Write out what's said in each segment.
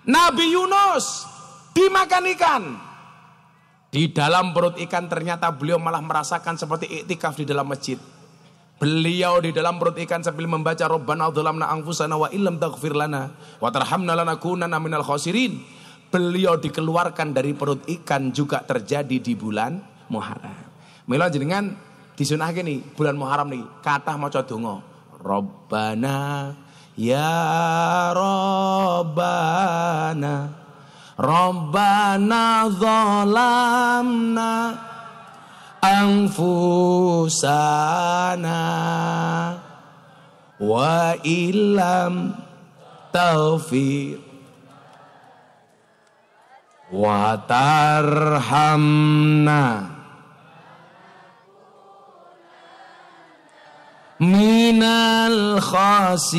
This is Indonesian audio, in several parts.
Nabi Yunus dimakan ikan. Di dalam perut ikan ternyata beliau malah merasakan seperti iktikaf di dalam masjid. Beliau di dalam perut ikan sambil membaca Rabbana dzalamna anfusana wa illam taghfir lana wa tarhamna lanakunanna minal khasirin. Beliau dikeluarkan dari perut ikan juga terjadi di bulan Muharram. Mila jenengan disunahke nih bulan Muharram nih kathah maca donga. Rabbana ya Rabbana Rabbana dzalamna anfusana wa illam taghfir wa tarhamna minal khasirin.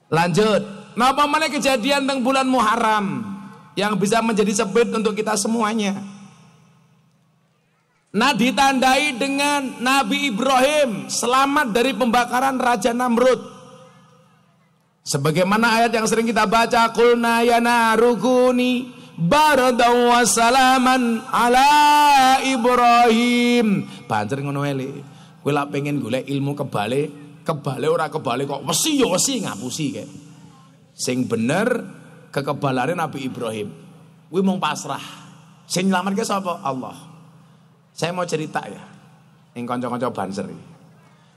Lanjut, napa mana kejadian tentang bulan Muharram yang bisa menjadi sebab untuk kita semuanya. Nah, ditandai dengan Nabi Ibrahim selamat dari pembakaran Raja Namrud. Sebagaimana ayat yang sering kita baca, qulna ya narukuni baradan wa salaman ala Ibrahim. Banjur ngono wae. Kowe lak pengen golek ilmu kebale ora kebale kok wesi ya wesi ngapusi kae. Sing bener kekebalane Nabi Ibrahim. Kuwi mung pasrah. Sing nyelametke sapa? Allah. Saya mau cerita ya. Ing kanca-kanca Banser.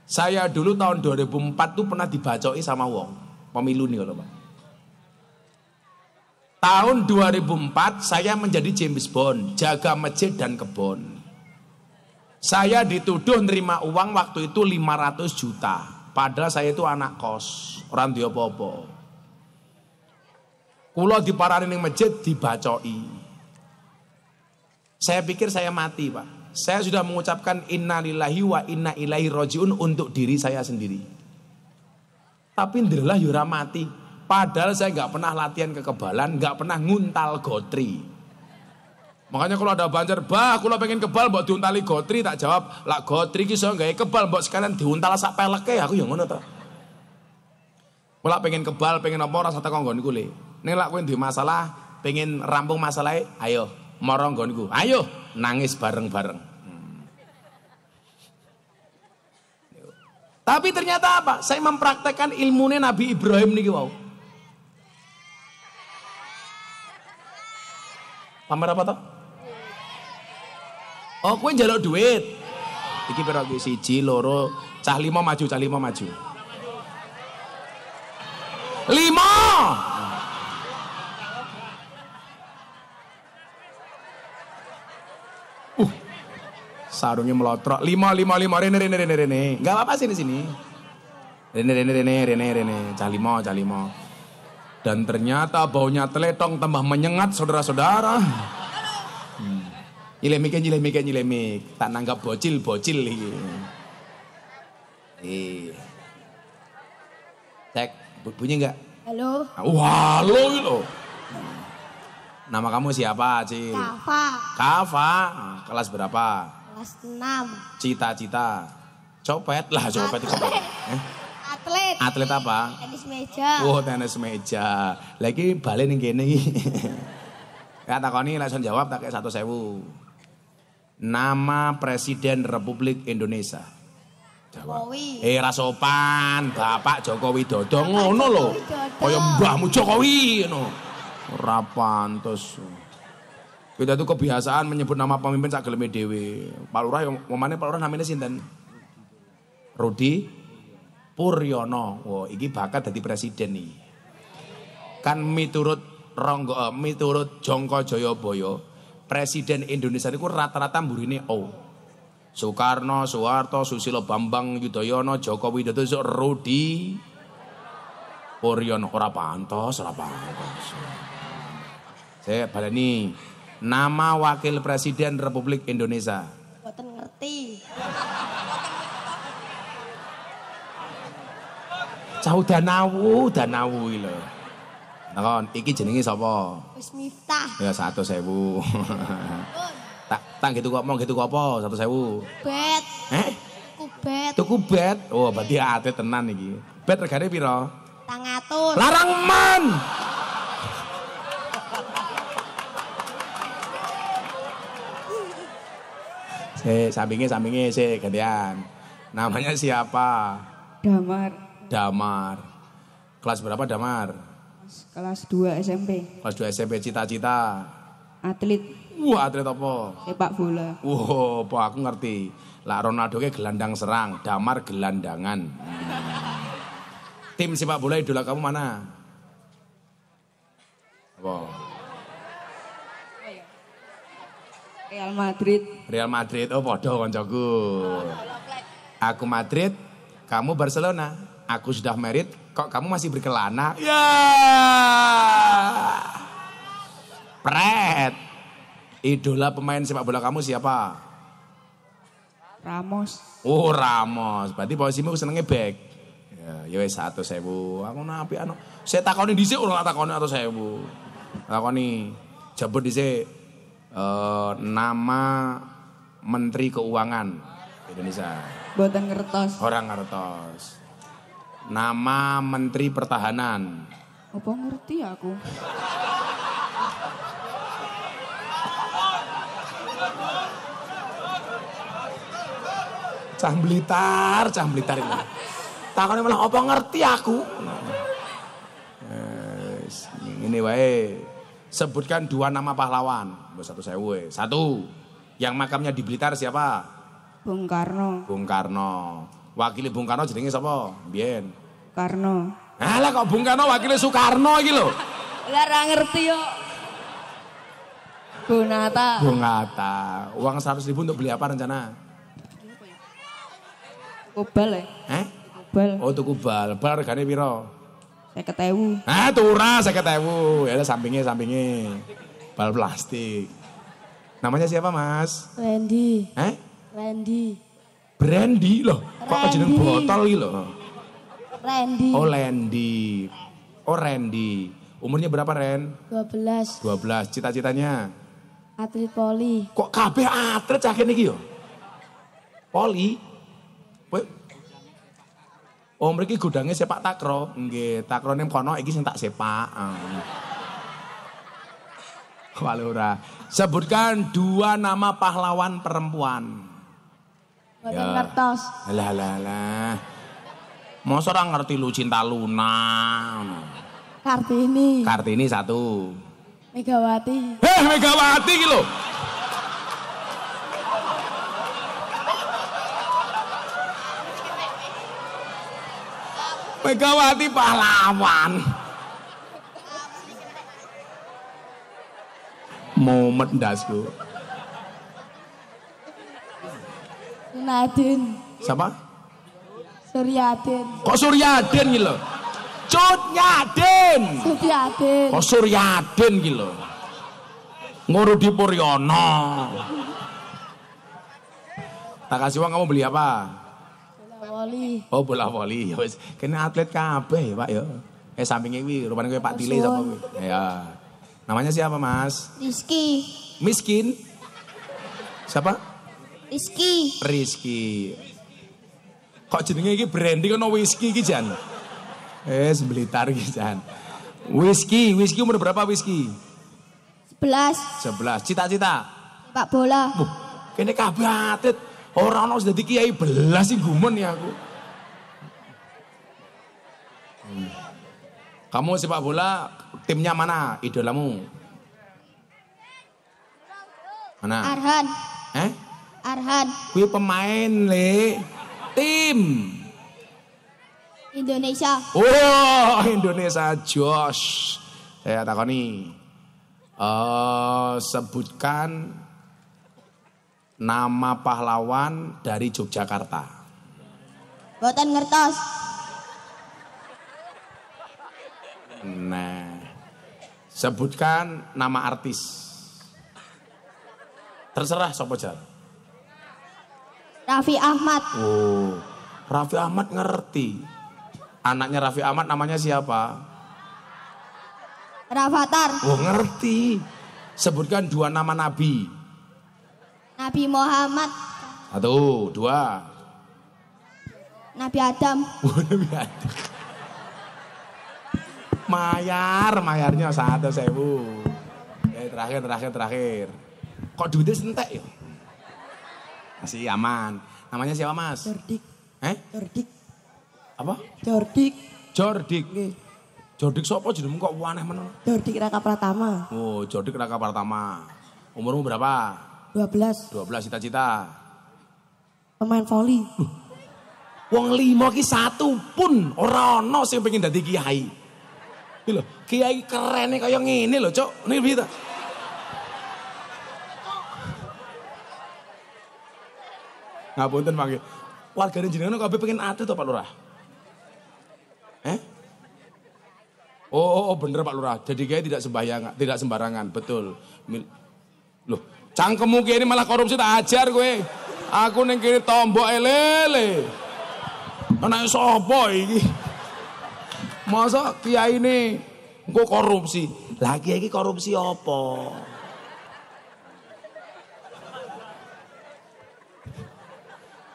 Saya dulu tahun 2004 tuh pernah dibacoki sama wong. Pemilu nih kalau Pak. Tahun 2004 saya menjadi James Bond, jaga masjid dan kebon. Saya dituduh nerima uang waktu itu 500 juta. Padahal saya itu anak kos, orang duwe apa-apa. Kula diparani ning masjid dibacoki. Saya pikir saya mati, Pak. Saya sudah mengucapkan innalillahi wa inna ilaihi rajiun untuk diri saya sendiri. Tapi ndelala yo ora mati. Padahal saya nggak pernah latihan kekebalan, nggak pernah nguntal gotri. Makanya kalau ada Banjar, bah, kalau pengen kebal, mbok diuntali gotri, tak jawab, lah gotri ki iso gawe kebal, mbok sekalian diuntal sak peleke, aku yo ngono to. Kalau pengen kebal, pengen apa rasa teko nggonku le. Ning lak kowe duwe masalah, pengen rampung masalahe, ayo mara nggonku. Ayo nangis bareng-bareng. Tapi ternyata apa? Saya mempraktekkan ilmunya Nabi Ibrahim niki wau. Pamer apa toh? Oh, kowe njaluk duit. Iki pira iki? 1, 2, cah 5 maju, cah 5 maju. 5. Sarungnya melotrok. 5 rene. Enggak apa-apa sini. Rene. Cah 5. Dan ternyata baunya teletong tambah menyengat saudara-saudara. Nyilemik. Tak nanggap bocil iki. Cek, bunyi enggak? Halo. Wah, halo gitu. Nama kamu siapa, Cil? Kafa. Kelas berapa? Kelas 6. Cita-cita. Copet itu copet. Atlet apa? Tenis meja. Oh, tenis meja. Lagi balik ning kene iki. Ya takoni langsung jawab tak kayak 1.000. Nama Presiden Republik Indonesia. Jokowi. Ra sopan, Bapak Joko Widodo ngono lho. Kaya mbahmu Jokowi ngono. Ora pantes. Kita tuh kebiasaan menyebut nama pemimpin sak geleme dhewe. Pak Lurah yang momane Pak Lurah namanya sinten? Rudi Puryono. Wah, iki bakat dadi presiden nih. Kan miturut Jongko Joyoboyo, presiden Indonesia niku rata-rata mburine O. Soekarno, Soeharto, Susilo Bambang Yudhoyono, Joko Widodo, Rudi Puryono. Ora pantes. Saya baleni nama wakil presiden Republik Indonesia. Boten ngerti. Cau Danawu lho. Nah, iki jenenge sapa? Wis Miftah. Ya 1.000. Tak gitu kok mau gitu kok apa 1.000. Bet. bet. Tuku bet. Oh, berarti atlet tenan iki. Bet regane piro? 200. Larang man. Sampingnya gantian. Namanya siapa? Damar. Damar. Kelas berapa Damar? Kelas 2 SMP. Kelas 2 SMP, cita-cita? Atlet. Wah, atlet apa? Sepak bola. Wah, apa aku ngerti. Lah Ronaldo ke gelandang serang, Damar gelandangan. Tim sepak bola idola kamu mana? Apa? Real Madrid. Real Madrid. Oh, podo koncoku. Aku Madrid, kamu Barcelona. Aku sudah married, kok kamu masih berkelana? Ya. Pret. Idola pemain sepak bola kamu siapa? Ramos. Oh, Ramos. Berarti posisimu senengnya back. Ya wis 100.000. Aku napi anu. Saya takoni dhisik ora takoni 100.000. Takoni jebut dhisik nama Menteri Keuangan Indonesia. Boten ngertos. Orang ngertos. Nama Menteri Pertahanan. Apa ngerti aku? Cah Blitar ini. Takone malah apa ngerti aku. Ini wae. Sebutkan 2 nama pahlawan. 1.000. 1. Yang makamnya di Blitar siapa? Bung Karno. Bung Karno. Wakili Bung Karno jenenge sapa? Biyen. Karno. Alah kok Bung Karno wakile Soekarno iki lho. Lah ra ngerti yo. Bung Hatta. Bung Hatta. Uang 100.000 untuk beli apa rencana? Kobal ya? Kobal. Oh tuku bal. Bal regane piro? 50.000. Turah 50.000. Ya sampingnya. Bal plastik. Namanya siapa, Mas? Randy. Randy. Randy. Brandy loh. Kok jeneng botol iki lho? Randy. Oh, Randy. Oh, Randy. Umurnya berapa, Ren? 12. 12. Cita-citanya? Atlet poli. Kok kabeh atlet cah kene iki yo? Poli. Oh, mriki gudangnya sepak takraw. Nggih, takraw ning kono iki sing tak sepak. Walura. Sebutkan 2 nama pahlawan perempuan. Boten ngertos. Lah. Masa ora ngerti lu Cinta Luna. Kartini. Kartini 1. Megawati. Megawati iki lho. Megawati pahlawan. Momen dasku. Nadine. Siapa? Suryadin. Kok Suryadin iki lho? Cut Nyadin. Suryadin. Kok Suryadin iki lho? Ngurudi Puryono. Tak kasih uang kamu beli apa? Woli. Oh, bola voli. Ya wis, kene atlet kabeh, Pak ya. Sampinge kuwi rupane kowe Pak Tile sapa kuwi? Ya. Namanya siapa, Mas? Rizky. Miskin. Siapa? Rizky. Kok jenenge iki Brandy kono whisky iki jan. Blitar iki jan. Whisky umur berapa whisky? 11. Cita-cita? Sepak bola. Kene kabeh atlet. Ora ono dadi kiai belas sing gumun ya aku. Kamu sepak bola timnya mana? Idolamu? Mana? Arhan. Arhan. Kuwi pemain le. Tim Indonesia. Oh, Indonesia Josh. Saya takoni. Sebutkan nama pahlawan dari Yogyakarta. Boten ngertos. Nah, sebutkan nama artis. Terserah sapa jar. Raffi Ahmad. Oh, Raffi Ahmad ngerti. Anaknya Raffi Ahmad namanya siapa? Rafathar. Oh, ngerti. Sebutkan 2 nama nabi. Nabi Muhammad. 1, 2. Nabi Adam. Nabi Adam. Mayarnya 100.000. Terakhir. Kok duitnya sentek ya? Masih aman. Namanya siapa Mas? Jordik. Jordik. Apa? Jordik. Jordik. Jordik siapa jenengmu kok aneh men? Jordik Raka Pratama. Oh, Jordik Raka Pratama. Umurmu berapa? 12. 12 cita-cita. Pemain voli. Wong 5 ki satu pun ora ono sing pengen dadi kiai. Iki lho, kiai kerene kaya ngene lho, Cuk. Niki piye ta? Ngapunten Pak. Wargane jenengan kabeh pengen atlet to Pak Lurah? Oh, bener Pak Lurah. Jadi kiai tidak sembarangan, betul. Loh, cangkemmu kiai ini malah korupsi tak ajar kowe. Aku ning kene tombok lele. Anake sapa iki? Masa kiai ini engko korupsi? Lah kiai iki korupsi apa?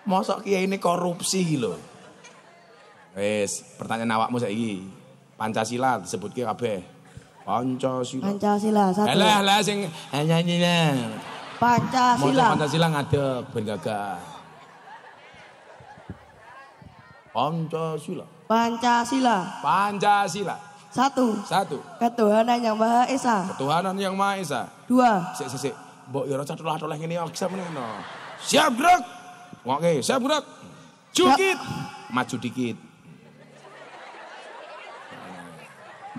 Masa kiai ini korupsi lho. Wes, pertanyaan awakmu saiki. Pancasila disebutke kabeh. Pancasila 1. Lah sing nyanyinya. Pancasila. Pancasila ngadeg ben gagah. Pancasila. 1. Ketuhanan yang Maha Esa. Ketuhanan yang Maha Esa. 2. Sik. Mbok yo ora catulah-catulah ngene yo bisa meneh. Siap gerak. Oke, siap gerak. Jukit. Maju dikit.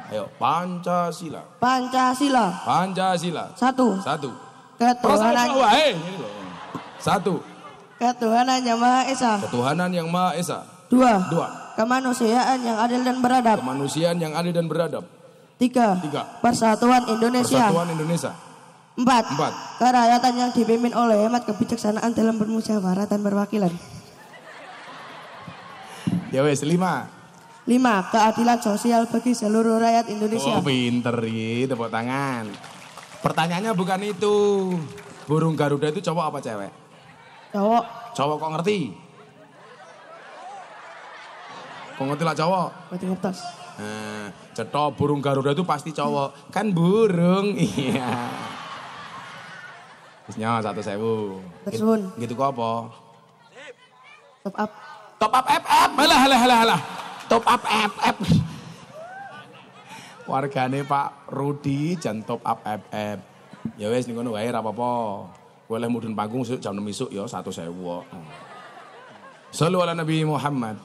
Ayo, Pancasila. 1. Ketuhanan. 1. Ketuhanan yang Maha Esa. Ketuhanan yang Maha Esa. 2. 2. Kemanusiaan yang adil dan beradab. 3. Persatuan Indonesia. 4. Kerakyatan yang dipimpin oleh hemat kebijaksanaan dalam bermusyawarah dan perwakilan. Ya wes 5. 5. Keadilan sosial bagi seluruh rakyat Indonesia. Oh pinter ya, tepuk tangan. Pertanyaannya bukan itu. Burung Garuda itu cowok apa cewek? Cowok. Cowok kok ngerti? Kok ngerti lah cowok? Berarti ngertos. Cetok burung Garuda itu pasti cowok. Kan burung, iya. Terusnya 1.000. Tersun. Gitu kok apa? Top up. Top up FF. Halah. Top up FF. Wargane Pak Rudi jan top up FF. Ya wes ning ngono wae ra apa-apa. Kowe leh mudhun panggung jam 6 isuk ya 1.000 kok. Shallu ala Nabi Muhammad.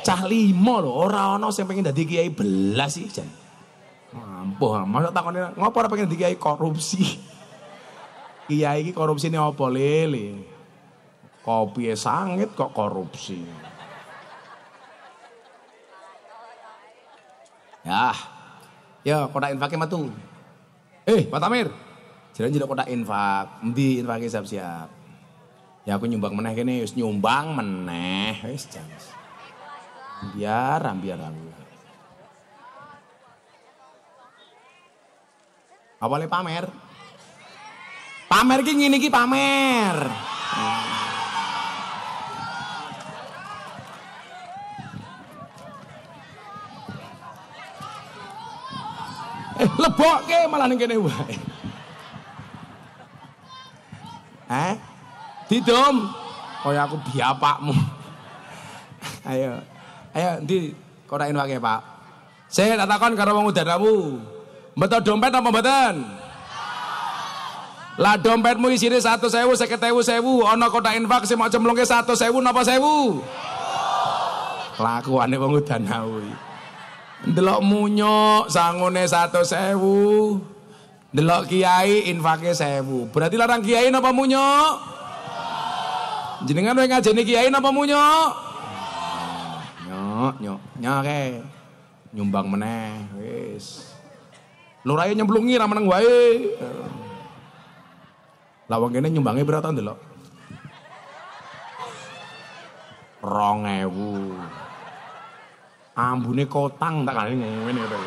Cah 5 lho, ora ana sing pengen dadi kiai belas sih jan. Ampuh, masa takone ngopo ora pengen dadi kiai korupsi. Kiai iki korupsine apa lele? Kopi sangit kok korupsi. Ya kotak infaknya matu. Pak Tamir, jalan jelok kotak infak. Endi infaknya siap-siap. Ya aku nyumbang meneh kene, wis nyumbang meneh, wis jan. Biar. Apa le pamer? Pamer ki ngene iki pamer. Lebokke malah ning kene wae. Didom. Kaya aku biapakmu. Ayo endi kotakin wae, Pak. Saya tak takon karo wong udaramu. Betul dompet apa mboten? Lah dompetmu isine 100.000, 50.000, ana kotak infak sing mau cemplungke 100.000 napa 1.000? Kelakuane wong udan kuwi. Ndelok munyuk sangune 100.000. Ndelok kiai infake 1.000. Berarti larang kiai napa munyuk? Jenengan wae ngajeni kiai napa munyuk? Nyok kae. Nyumbang meneh wis. Lurae nyemplungi ra meneng wae. Lah wong kene nyumbange pira ta ndelok? 2.000. Ambune kotang tak kali ngene to.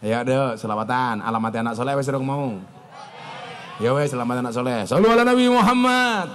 Ya deh, selawatan. Alamat anak soleh wis urung mau. Ya wes, selamat anak soleh. Sallu ala Nabi Muhammad.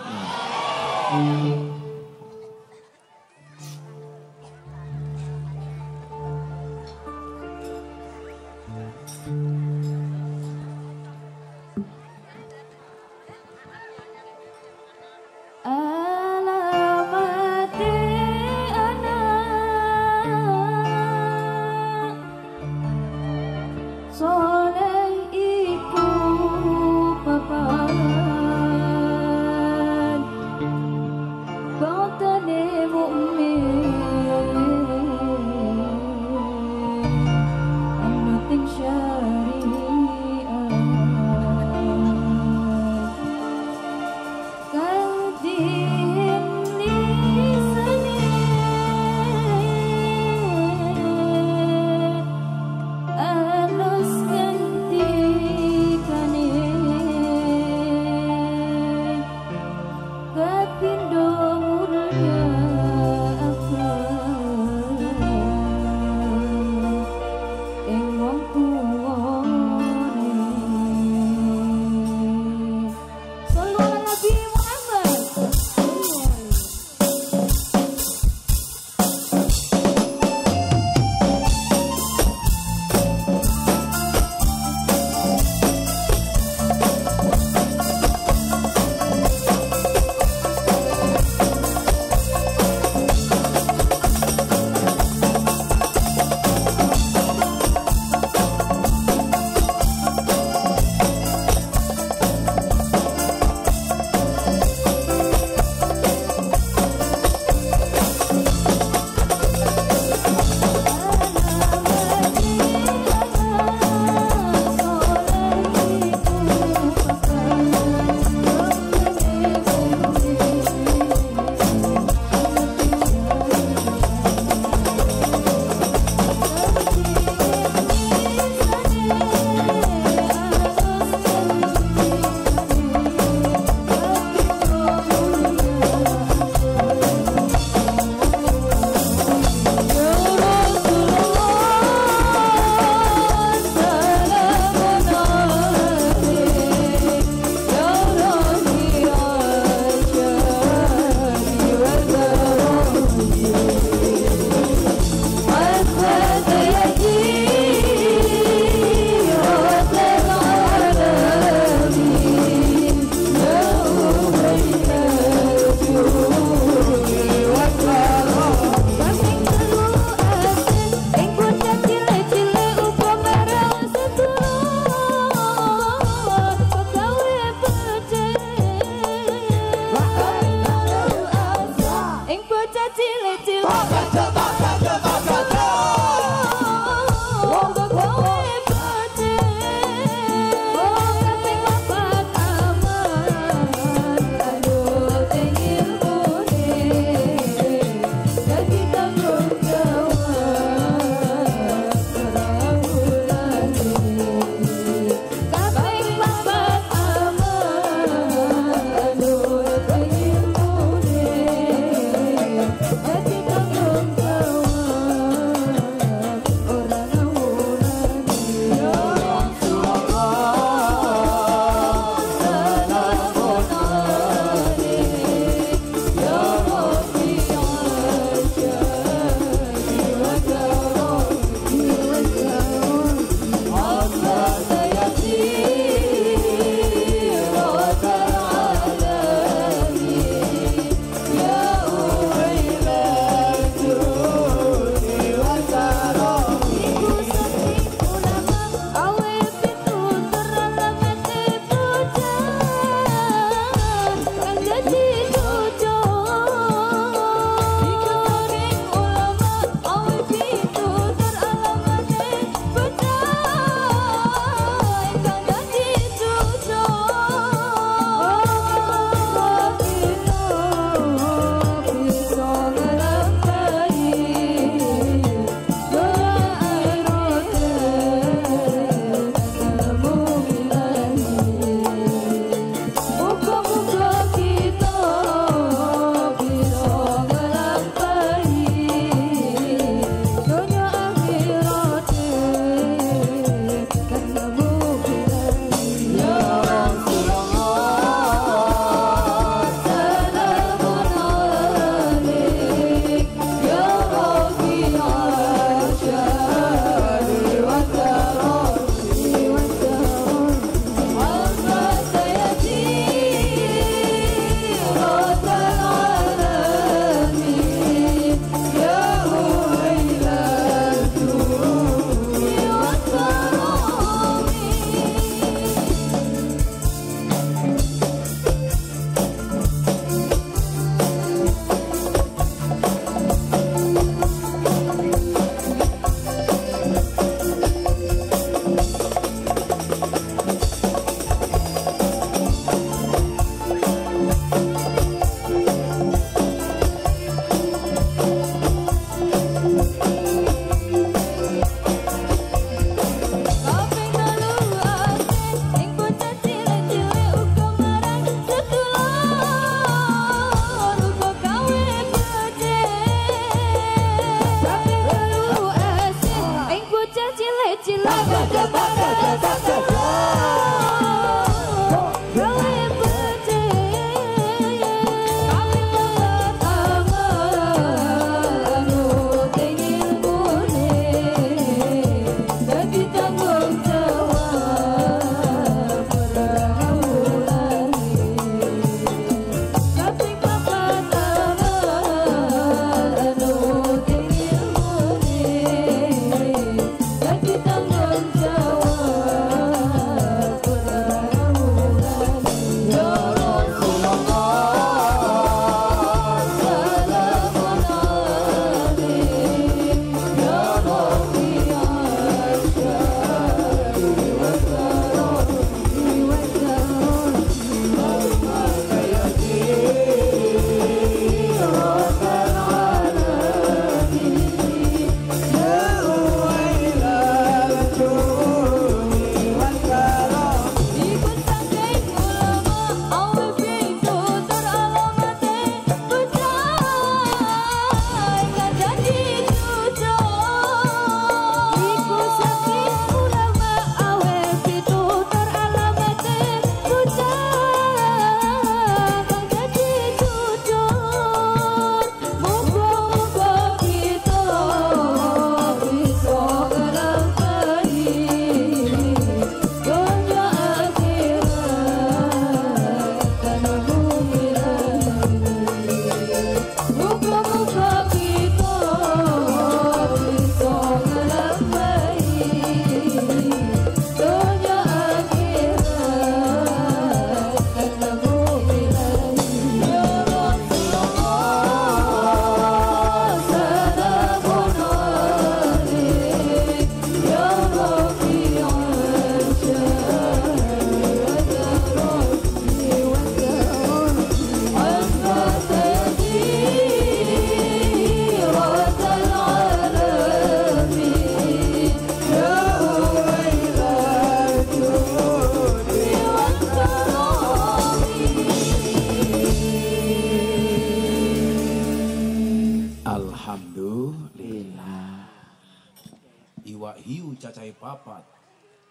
cacai papat.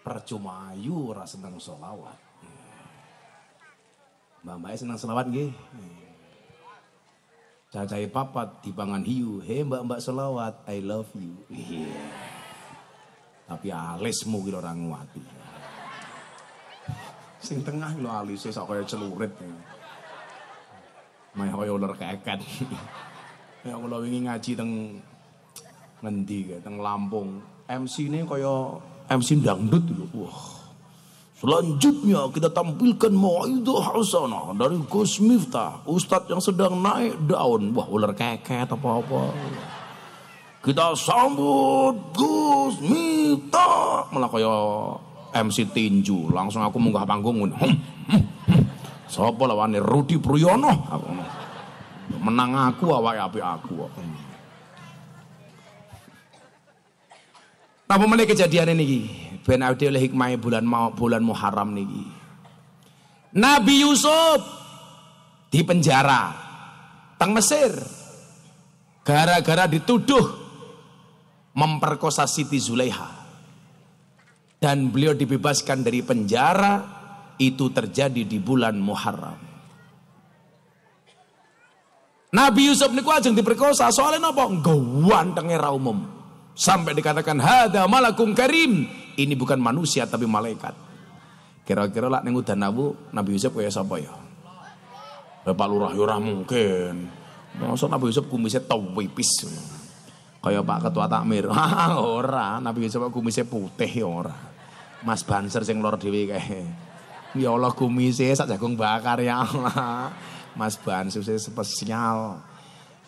Percuma ayu ora seneng selawat. Mbak-mbak seneng selawat nggih. Cacai papat dipangan hiu. He mbak-mbak selawat, I love you. Tapi alismu ki ora nguwati. Sing tengah lho alise sak kaya celurit. Meh kaya ular keket. Ya kula wingi ngaji teng ngendi ke teng Lampung. MC-ne kaya MC dangdut lho. Wah. Selanjutnya kita tampilkan Mau'idhah Hasanah dari Gus Miftah, Ustadz yang sedang naik daun. Wah, ular keket apa-apa. Kita sambut Gus Miftah. Malah kaya MC tinju. Langsung aku munggah panggung. Sapa lawane Rudi Priyono. Menang aku awake apik aku. Apa meneh kejadian niki? Ben awake oleh hikmah bulan Muharram niki. Nabi Yusuf di penjara teng Mesir gara-gara dituduh memperkosa Siti Zulaiha. Dan beliau dibebaskan dari penjara, itu terjadi di bulan Muharram. Nabi Yusuf niku ajeng diperkosa soalnya napa? Gawantenge ra umum. Sampai dikatakan hadza malakun karim. Ini bukan manusia tapi malaikat. Kira-kira lak ning udan Nabi Yusuf kaya sapa ya? Bapak Lurah ya ora mungkin. Masa Nabi Yusuf kumisnya tawipis. Kaya Pak Ketua Takmir. Ora, Nabi Yusuf kumisnya putih ya ora. Mas Banser sing lor dhewe kae. Ya Allah kumisnya sak jagung bakar ya Allah. Mas Banser spesial.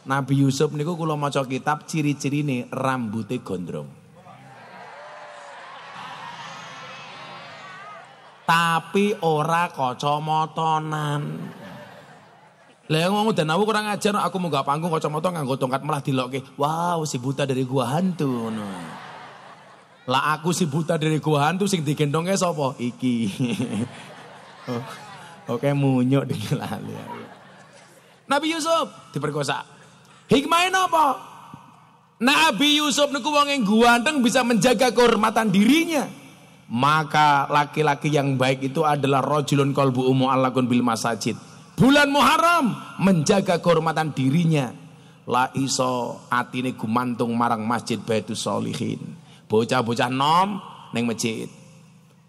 Nabi Yusuf niku kula maca kitab ciri-cirine rambutnya gondrong. Tapi ora kacamatanan. Lah ngomong dan aku kurang ajar, aku mau gak panggung kacamata nganggo tongkat malah dilokke. Wow, si buta dari gua hantu. Lah aku si buta dari gua hantu sing digendongke sapa? Iki. Oke munyuk dilali. Nabi Yusuf diperkosa. Hikmahnya apa? Nabi Yusuf niku wong yang ganteng bisa menjaga kehormatan dirinya. Maka laki-laki yang baik itu adalah rajulun qalbu mu'allaqun bil masajid. Bulan Muharram menjaga kehormatan dirinya. La iso atine gumantung marang masjid Baitus Sholihin. Bocah-bocah nom ning masjid.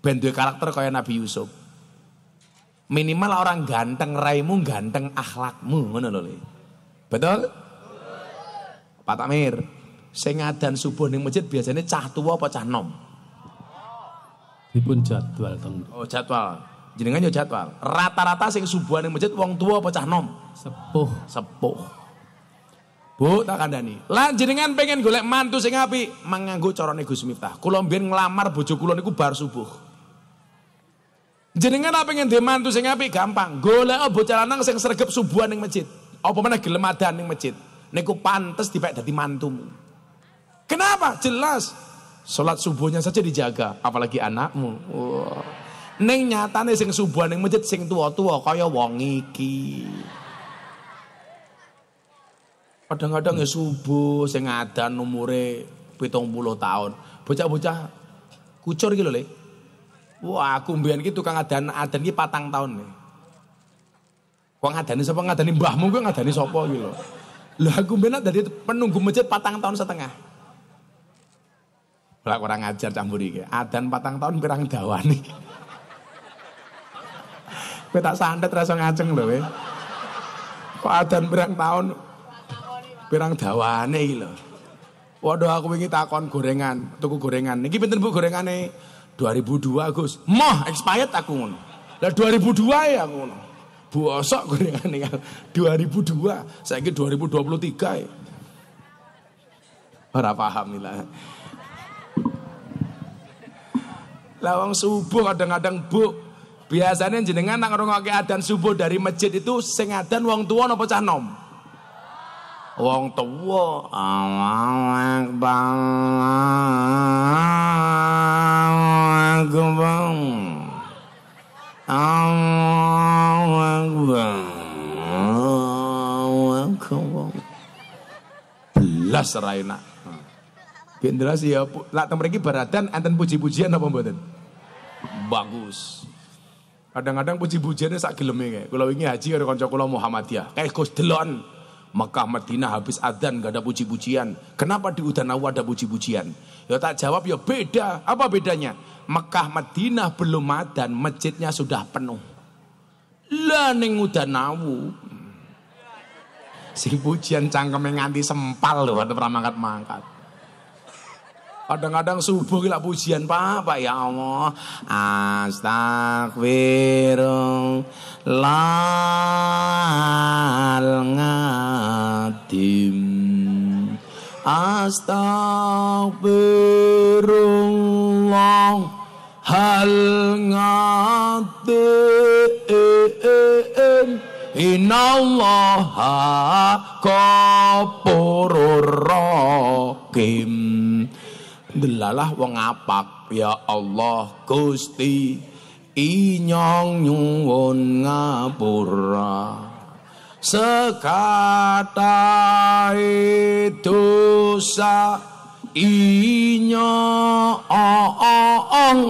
Ben duwe karakter kaya Nabi Yusuf. Minimal orang ganteng raimu, ganteng akhlakmu, ngono lho. Betul? Pak Takmir, sing ngadan subuh ning masjid biasanya cah tua apa cah nom? Dipun jadwal teng. Oh, jadwal. Jenengan yo jadwal. Rata-rata sing subuhan ning masjid wong tua apa cah nom? Sepuh. Sepuh. Bu, tak kandhani. Lan jenengan pengen golek mantu sing apik, manganggo carane Gus Miftah. Kula mbiyen nglamar bojo kula niku bar subuh. Jenengan apa pengen duwe mantu sing apik gampang. Golek bocah lanang sing sregep subuhan ning masjid. Apa meneh gelem adan ning masjid. Niku pantes dipek dadi mantumu. Kenapa? Jelas. Salat subuhnya saja dijaga, apalagi anakmu. Wow. Ning nyatane sing subuhan ning masjid sing tua-tua kaya wong iki. Kadang-kadang ya subuh sing adan umure 70 tahun. Bocah-bocah kucur iki lho, Le. Wah, aku mbiyen iki tukang adan iki 4 tahun nih. Wong ngadani sapa ngadani mbahmu kuwi ngadani sapa iki lho. Lah aku mbiyen dadi penunggu masjid 4 tahun setengah. Lah kurang ajar campur iki. Adan 4 tahun pirang dawane. Kowe tak santet rasa ngaceng lho kowe. Kok adan pirang tahun pirang dawane iki lho. Waduh aku wingi takon gorengan, tuku gorengan. Niki pinten Bu gorengane? 2002 Gus. Moh expired aku ngono. Lah 2002 ya aku ngono. Bosok gorengane 2002, saiki 2023 ya. Ora paham lah. Lah wong subuh kadang-kadang Bu, biasanya jenengan nang ngrungokke adzan subuh dari masjid itu sing adzan wong tuwa napa cah nom? Wong tuwa. Allahu Akbar. Allahu Akbar. Allahu Akbar. Belas ra enak. Generasi ya, lak teng mriki baradan enten puji-pujian apa mboten? Bagus. Kadang-kadang puji-pujiannya sak geleme kae. Kula wingi haji karo kanca kula Muhammadiyah. Kayak Gus delon Mekah Madinah habis adzan gak ada puji-pujian. Kenapa di Udanawa ada puji-pujian? Ya tak jawab ya beda. Apa bedanya? Mekah Madinah belum adzan, masjidnya sudah penuh. Lah ning Udanawu sing pujian cangkeme nganti sempal lho ora mangkat-mangkat. Kadang-kadang subuh gila pujian Pak ya Allah. Astaghfirullahaladzim. Astaghfirullahaladzim. Innallaha ghafurur rahim. Delalah wong apak ya Allah Gusti inyong nyuwun ngapura sekatahe dosa inyong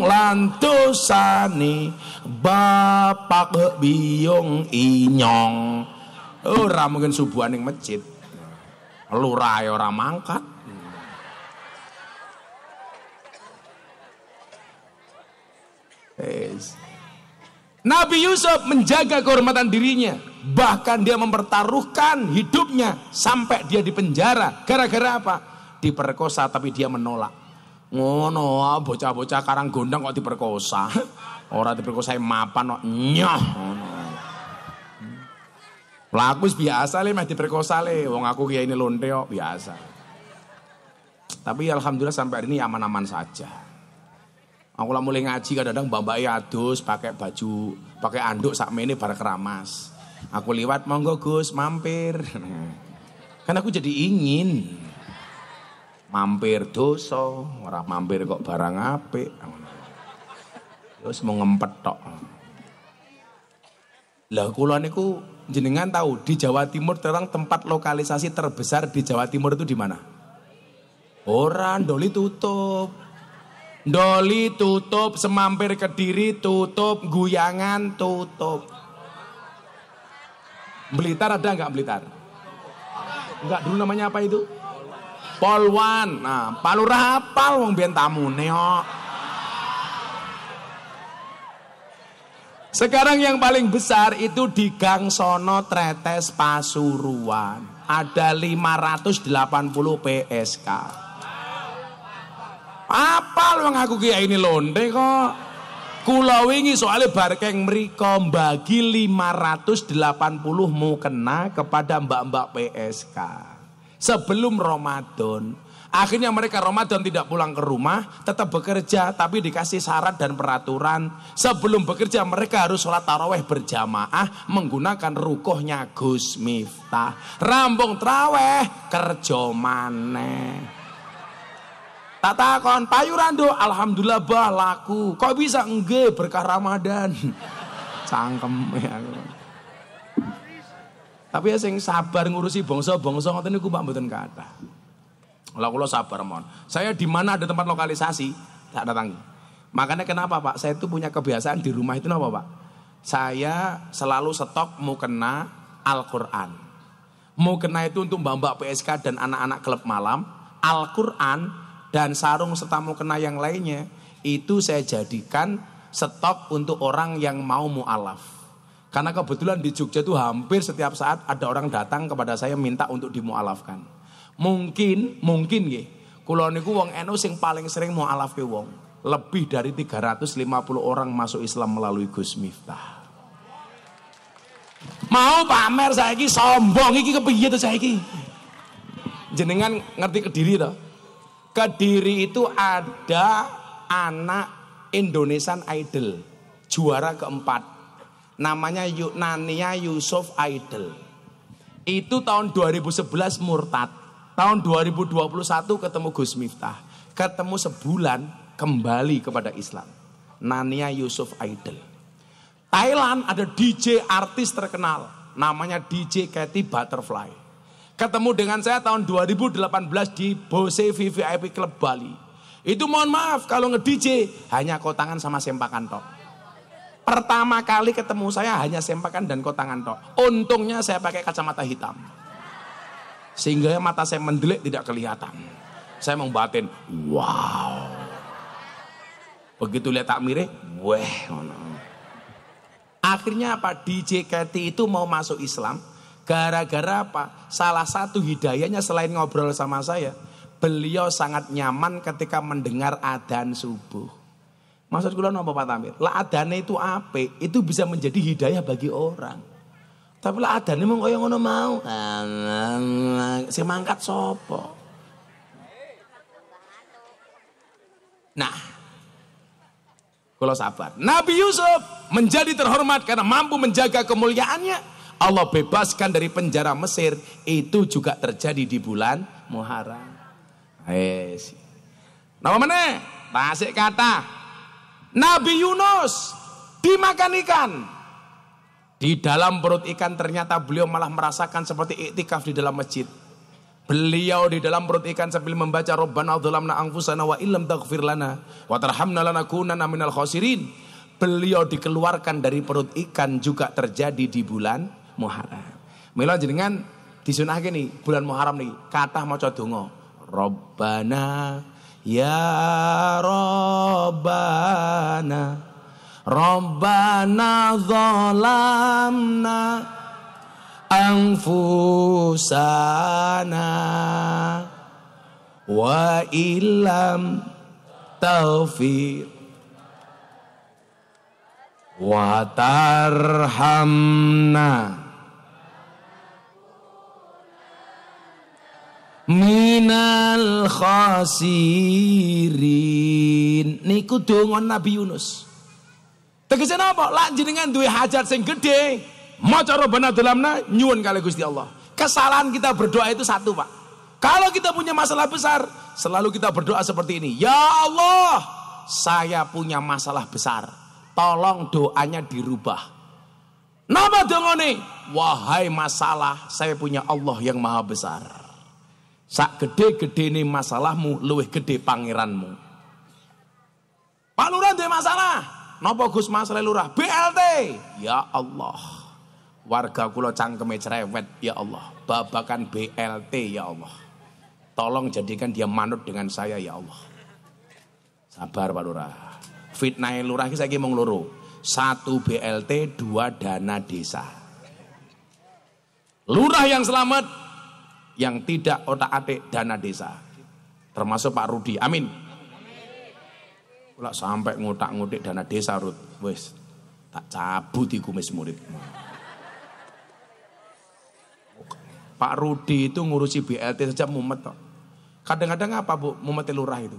lan dosane bapak biyong inyong. Ora mungkin subuhan ning masjid lurah ora mangkat. Nabi Yusuf menjaga kehormatan dirinya, bahkan dia mempertaruhkan hidupnya sampai dia dipenjara. Gara-gara apa? Diperkosa tapi dia menolak. Ngono, bocah-bocah karang gondang kok diperkosa. Orang diperkosa mapan kok nyoh. Laku biasa le meh diperkosa le, wong aku kiai ini lonte kok biasa. Tapi alhamdulillah sampai hari ini aman-aman saja. Aku lah mulai ngaji kadang-kadang mbak-mbak adus pakai baju, pakai anduk sakmene bar keramas. Aku liwat monggo Gus mampir. Kan aku jadi ingin mampir dosa, ora mampir kok barang apik. Terus mau ngempet tok. Lah kula niku jenengan tahu di Jawa Timur terang tempat lokalisasi terbesar di Jawa Timur itu di mana? Ora, Ndoli tutup. Ndoli tutup, Semampir Kediri tutup, Guyangan tutup. Blitar ada enggak Blitar? Enggak, dulu namanya apa itu? Polwan. Nah, Palurah hafal wong biyen tamune kok. Sekarang yang paling besar itu di Gang Sono Tretes Pasuruan. Ada 580 PSK. Apal wong aku kiai ini lonte kok. Kula wingi soalnya barkeng mriko bagi 580 mukena kepada mbak-mbak PSK. Sebelum Ramadan. Akhirnya mereka Ramadan tidak pulang ke rumah, tetap bekerja tapi dikasih syarat dan peraturan. Sebelum bekerja mereka harus sholat taraweh berjamaah menggunakan rukuhnya Gus Miftah. Rambung traweh kerja maneh. Tak takon payu rando, alhamdulillah bah laku. Kok bisa enggak berkah Ramadan? Cangkem ya. Tapi ya sing sabar ngurusi bangsa-bangsa ngoten niku Pak mboten kathah. Lah kula sabar mon. Saya di mana ada tempat lokalisasi tak datangi. Makanya kenapa Pak? Saya itu punya kebiasaan di rumah itu apa Pak? Saya selalu stok mukena Al-Qur'an. Mukena itu untuk mbak-mbak PSK dan anak-anak klub malam. Al-Qur'an dan sarung serta mukena yang lainnya itu saya jadikan stok untuk orang yang mau mu'alaf. Karena kebetulan di Jogja itu hampir setiap saat ada orang datang kepada saya minta untuk dimu'alafkan. Mungkin nggih. Kula niku wong NU sing paling sering mu'alafke wong. Lebih dari 350 orang masuk Islam melalui Gus Miftah. Mau pamer saiki sombong iki kepiye to saiki? Jenengan ngerti Kediri to? Kediri itu ada anak Indonesian Idol juara keempat namanya Nania Yusuf Idol. Itu tahun 2011 murtad, tahun 2021 ketemu Gus Miftah, ketemu sebulan kembali kepada Islam. Nania Yusuf Idol. Thailand ada DJ artis terkenal namanya DJ Katy Butterfly. ketemu dengan saya tahun 2018 di Bose VVIP Club Bali. Itu mohon maaf kalau nge-DJ hanya kotangan sama sempakan tok. Pertama kali ketemu saya hanya sempakan dan kotangan tok. Untungnya saya pakai kacamata hitam. Sehingga mata saya mendelik tidak kelihatan. Saya membatin, wow. Begitu lihat takmire, weh. Akhirnya apa? DJ Keti itu mau masuk Islam. Gara-gara apa? Salah satu hidayahnya selain ngobrol sama saya, beliau sangat nyaman ketika mendengar adzan subuh. Maksud kula napa Pak Tamir? Lah adzane itu apik, itu bisa menjadi hidayah bagi orang. Tapi lah adzane mung kaya ngono mau. Sing mangkat sapa? Nah, kalau sabar. Nabi Yusuf menjadi terhormat karena mampu menjaga kemuliaannya. Allah bebaskan dari penjara Mesir. Itu juga terjadi di bulan Muharram. Nama mana? Tasik kata. Nabi Yunus dimakan ikan. Di dalam perut ikan ternyata beliau malah merasakan seperti iktikaf di dalam masjid. Beliau di dalam perut ikan sambil membaca Rabbana dzalamna anfusana wa illam taghfir lana wa tarhamna lanakunanna minal khasirin. Beliau dikeluarkan dari perut ikan juga terjadi di bulan Muharram. Mila jenengan disunahke nih bulan Muharram nih kathah maca donga. Rabbana ya Rabbana Rabbana dzalamna anfusana wa illam taghfir wa tarhamna minal khasirin. Niku donga Nabi Yunus. Tegese napa? Lak jenengan duwe hajat sing gedhe, maca Rabbana dzalamna nyuwun kali Gusti Allah. Kesalahan kita berdoa itu satu, Pak. Kalau kita punya masalah besar, selalu kita berdoa seperti ini. Ya Allah, saya punya masalah besar. Tolong doanya dirubah. Napa dongane? Wahai masalah, saya punya Allah yang maha besar. Sak gede-gedene masalahmu luwih gede pangeranmu. Pak Lurah duwe masalah. Napa Gus masalah lurah? BLT. Ya Allah. Warga kula cangkeme cerewet ya Allah. Babakan BLT ya Allah. Tolong jadikan dia manut dengan saya ya Allah. Sabar Pak Lurah. Fitnah lurah iki saiki mung loro. 1 BLT, 2 dana desa. Lurah yang selamat yang tidak otak-atik dana desa. Termasuk Pak Rudi. Amin. Pula sampai ngotak-ngotik dana desa Rud. Wes tak cabut di kumis murid. Pak Rudi itu ngurusi BLT saja mumet kok. Kadang-kadang apa Bu mumet lurah itu?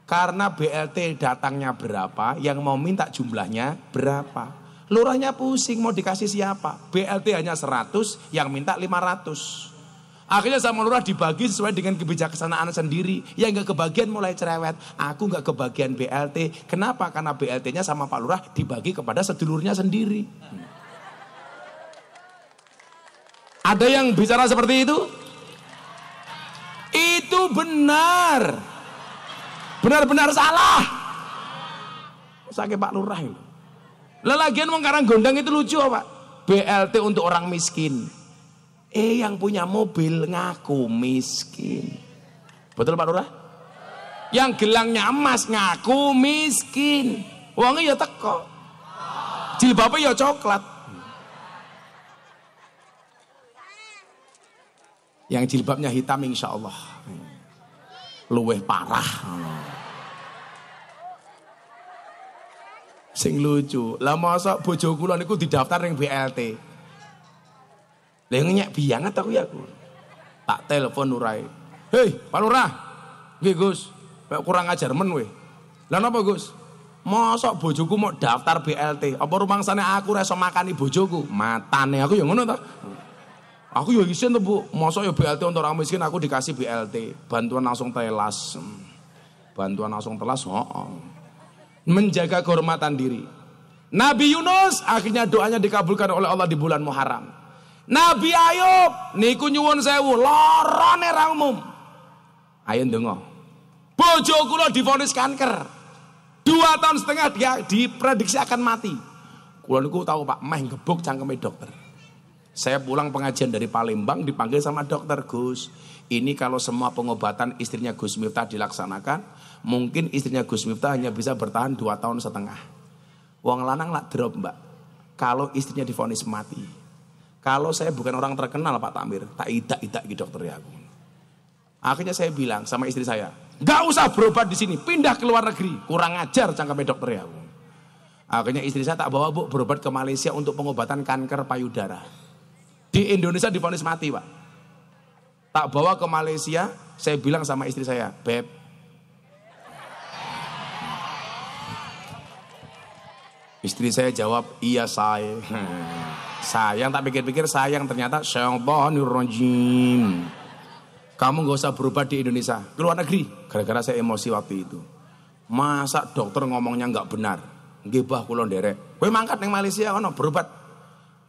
Karena BLT datangnya berapa, yang mau minta jumlahnya berapa. Lurahnya pusing mau dikasih siapa. BLT hanya 100, yang minta 500. Akhirnya sama lurah dibagi sesuai dengan kebijaksanaan sendiri. Yang gak kebagian mulai cerewet. Aku gak kebagian BLT. Kenapa? Karena BLT-nya sama Pak Lurah dibagi kepada sedulurnya sendiri. Ada yang bicara seperti itu? Itu benar. Benar-benar salah. Sakit Pak Lurah itu. Lagian wong Karang Gondang itu lucu Pak. BLT untuk orang miskin. Yang punya mobil ngaku miskin. Betul Pak Lurah? Yang gelangnya emas ngaku miskin. Wongnya ya teko. Jilbabnya ya coklat. Yang jilbabnya hitam insya Allah luweh parah. Sing lucu. Lah masa bojo kula niku didaftar ning BLT. Lah nyek bianget aku ya aku. Tak telepon Lurai. Hei, Pak Lurah. Nggih, Gus. Kurang ajar men kowe. Lah napa, Gus? Mosok bojoku mau daftar BLT. Apa rumangsane aku ora iso makani bojoku? Matane aku ya ngono ta. Aku ya isin to, Bu. Mosok ya BLT untuk orang miskin aku dikasih BLT. Bantuan langsung telas. Bantuan langsung telas, menjaga kehormatan diri. Nabi Yunus akhirnya doanya dikabulkan oleh Allah di bulan Muharram. Nabi Ayub niku nyuwun sewu, lorone ra umum. Ayo ndonga. Bojo kula divonis kanker. 2 tahun setengah dia diprediksi akan mati. Kula niku tahu Pak, meh gebuk cangkeme dokter. Saya pulang pengajian dari Palembang dipanggil sama dokter, Gus. Ini kalau semua pengobatan istrinya Gus Miftah dilaksanakan, mungkin istrinya Gus Miftah hanya bisa bertahan 2 tahun setengah. Wong lanang lak drop, Mbak. Kalau istrinya divonis mati. Kalau saya bukan orang terkenal Pak Tamir, tak idak-idak gitu dokter ya aku. Akhirnya saya bilang sama istri saya, nggak usah berobat di sini, pindah ke luar negeri. Kurang ajar cangkeme dokter ya aku. Akhirnya istri saya tak bawa Bu berobat ke Malaysia untuk pengobatan kanker payudara. Di Indonesia divonis mati Pak. Tak bawa ke Malaysia, saya bilang sama istri saya, Beb, istri saya jawab, iya saya. Sayang, tak pikir-pikir sayang, ternyata syaitanirrajim. Kamu gak usah berobat di Indonesia, ke luar negeri. Gara-gara saya emosi waktu itu. Masa dokter ngomongnya gak benar? Nggih bah kula nderek. Kowe mangkat ning Malaysia ono berobat.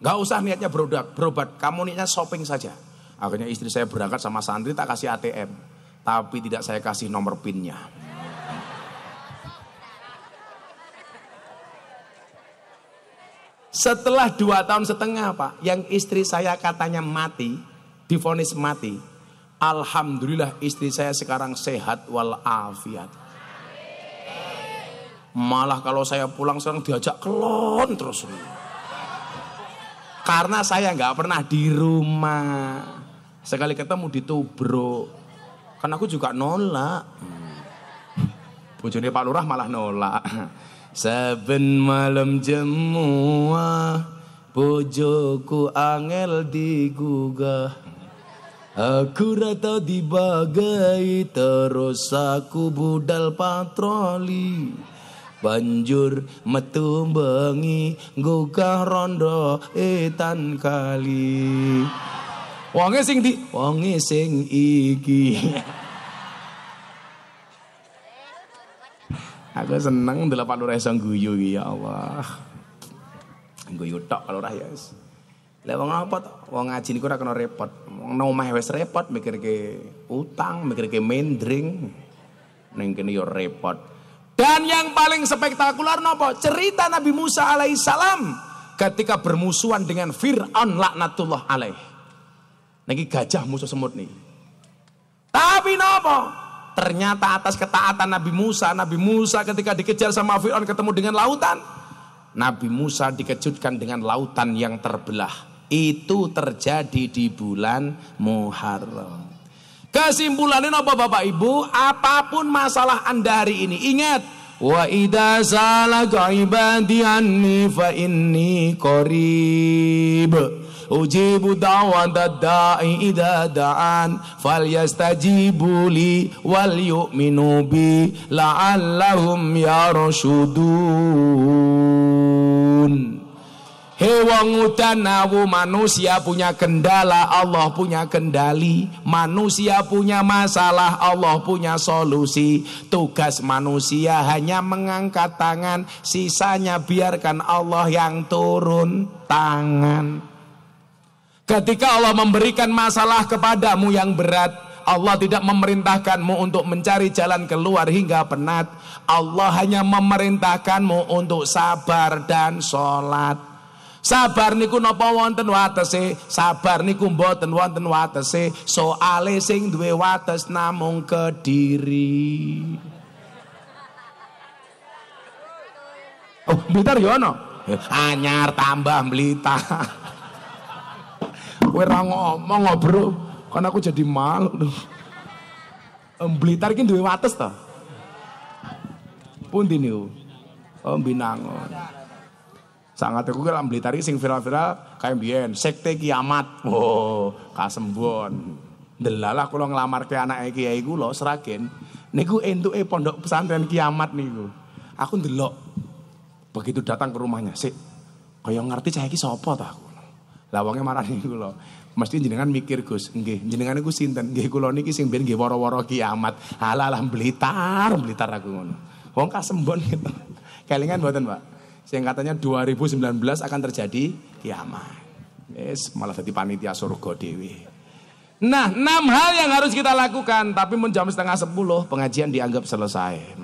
Gak usah niatnya berobat, kamu niatnya shopping saja. Akhirnya istri saya berangkat sama santri, tak kasih ATM. Tapi tidak saya kasih nomor PIN-nya. Setelah 2 tahun setengah Pak, yang istri saya katanya mati, divonis mati. Alhamdulillah istri saya sekarang sehat walafiat. Malah kalau saya pulang sekarang diajak kelon terus. Karena saya nggak pernah di rumah. Sekali ketemu ditubruk. Kan aku juga nolak. Bojone Pak Lurah malah nolak. Saben malam jemua bojoku angel digugah. Aku rata dibagai terus aku budal patroli. Banjur metu bengi gugah rondo etan kali. Wonge sing iki. Aku seneng ndelok Pak Lurah iso guyu iki ya Allah. Guyu tok Pak Lurah ya wis. Lah wong apa to? Wong ngaji niku ora kena repot. Wong nang omah wis repot mikirke utang, mikirke mendring. Ning kene yo repot. Dan yang paling spektakuler napa? Cerita Nabi Musa alaihissalam ketika bermusuhan dengan Fir'aun laknatullah alaih. Niki gajah musuh semut nih. Tapi napa? Ternyata atas ketaatan Nabi Musa ketika dikejar sama Fir'aun ketemu dengan lautan. Nabi Musa dikejutkan dengan lautan yang terbelah. Itu terjadi di bulan Muharram. Kesimpulannya apa Bapak Ibu? Apapun masalah Anda hari ini, ingat, wa idza salaka ibadi anni fa inni qarib. Ujibu da'watad da'i idza da'an falyastajibu li wal yu'minu bi la'allahum yarshudun. Hewang udan awu, manusia punya kendala, Allah punya kendali. Manusia punya masalah, Allah punya solusi. Tugas manusia hanya mengangkat tangan, sisanya biarkan Allah yang turun tangan. Ketika Allah memberikan masalah kepadamu yang berat, Allah tidak memerintahkanmu untuk mencari jalan keluar hingga penat. Allah hanya memerintahkanmu untuk sabar dan sholat. Sabar niku napa wonten watese, sabar niku mboten wonten watese. Soale sing duwe wates namung Kediri. Oh, Blitar yo ono. Anyar tambah Blitar. Kowe ora ngomong Bro, kan aku jadi malu. Blitar iki duwe wates to? Pundi niku? Oh, Binangun. Sangat aku kan Blitar sing viral-viral kayak biyen sekte kiamat. Oh, kasembon. Delalah kula nglamarke anake kiai kula Sragen niku entuke pondok pesantren kiamat niku. Aku ndelok. Begitu datang ke rumahnya, "Sik, kaya ngerti cah iki sapa ta aku?" Lah wonge marani kula. Mesti jenengan mikir Gus, nggih, jenengan niku sinten? Nggih kula niki sing biyen nggih woro-woro kiamat. Halah Blitar aku ngono. Wong kasembon gitu. Kelingan mboten, Pak? Yang katanya 2019 akan terjadi kiamat. Malah jadi panitia surga dewi. Nah, 6 hal yang harus kita lakukan, tapi jam 9:30 pengajian dianggap selesai.